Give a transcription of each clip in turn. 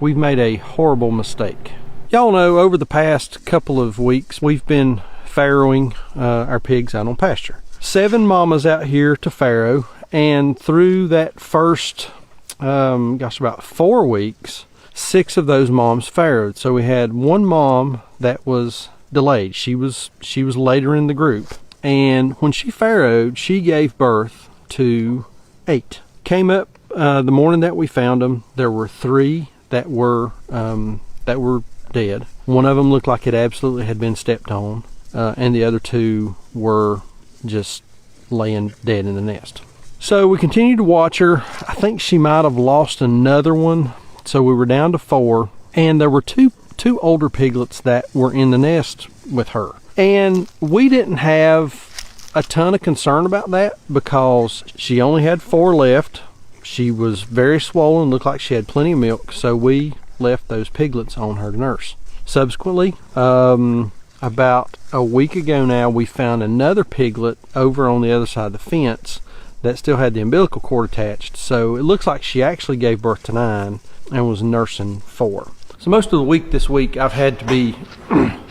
we've made a horrible mistake. Y'all know over the past couple of weeks we've been farrowing our pigs out on pasture. 7 mamas out here to farrow, and through that first about 4 weeks, 6 of those moms farrowed. So we had 1 mom that was delayed. She was later in the group, and when she farrowed, she gave birth to 8. Came up the morning that we found them. There were 3 that were dead. One of them looked like it absolutely had been stepped on, and the other 2 were just laying dead in the nest. So we continued to watch her. I think she might have lost another one, so we were down to 4, and there were two older piglets that were in the nest with her. And we didn't have a ton of concern about that because she only had 4 left. She was very swollen, looked like she had plenty of milk, so we left those piglets on her to nurse. Subsequently, about a week ago now, we found another piglet over on the other side of the fence that still had the umbilical cord attached. So it looks like she actually gave birth to 9 and was nursing 4. So most of the week this week I've had to be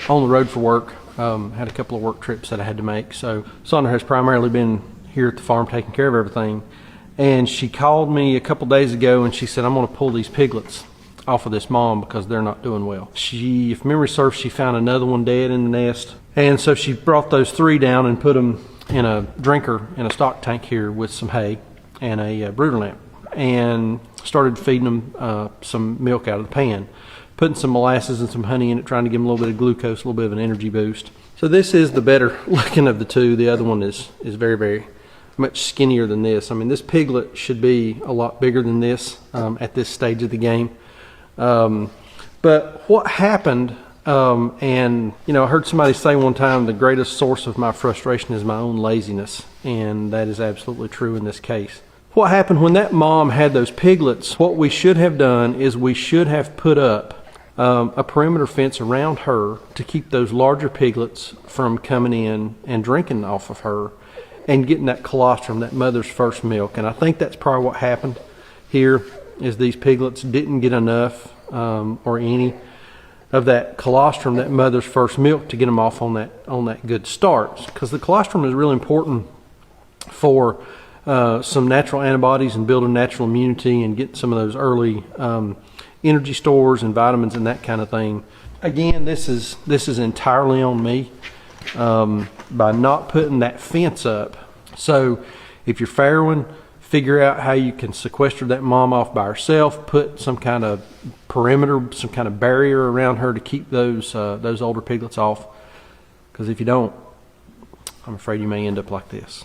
on the road for work. Had a couple of work trips that I had to make. So Sandra has primarily been here at the farm taking care of everything. And she called me a couple days ago and she said, I'm going to pull these piglets off of this mom because they're not doing well. She, if memory serves, she found another one dead in the nest. And so she brought those 3 down and put them in a drinker in a stock tank here with some hay and a brooder lamp, and started feeding them some milk out of the pan, putting some molasses and some honey in it, trying to give them a little bit of glucose, a little bit of an energy boost. So this is the better looking of the 2. The other one is very, very much skinnier than this. I mean, this piglet should be a lot bigger than this at this stage of the game. But what happened, and you know, I heard somebody say one time, the greatest source of my frustration is my own laziness, and that is absolutely true in this case. What happened when that mom had those piglets, what we should have done is we should have put up a perimeter fence around her to keep those larger piglets from coming in and drinking off of her and getting that colostrum, that mother's first milk. And I think that's probably what happened here, is these piglets didn't get enough or any of that colostrum, that mother's first milk, to get them off on that good start. Because the colostrum is really important for some natural antibodies and building natural immunity and getting some of those early energy stores and vitamins and that kind of thing. Again, this is entirely on me by not putting that fence up. So if you're farrowing, figure out how you can sequester that mom off by herself, put some kind of perimeter, some kind of barrier around her to keep those older piglets off. Because if you don't, I'm afraid you may end up like this.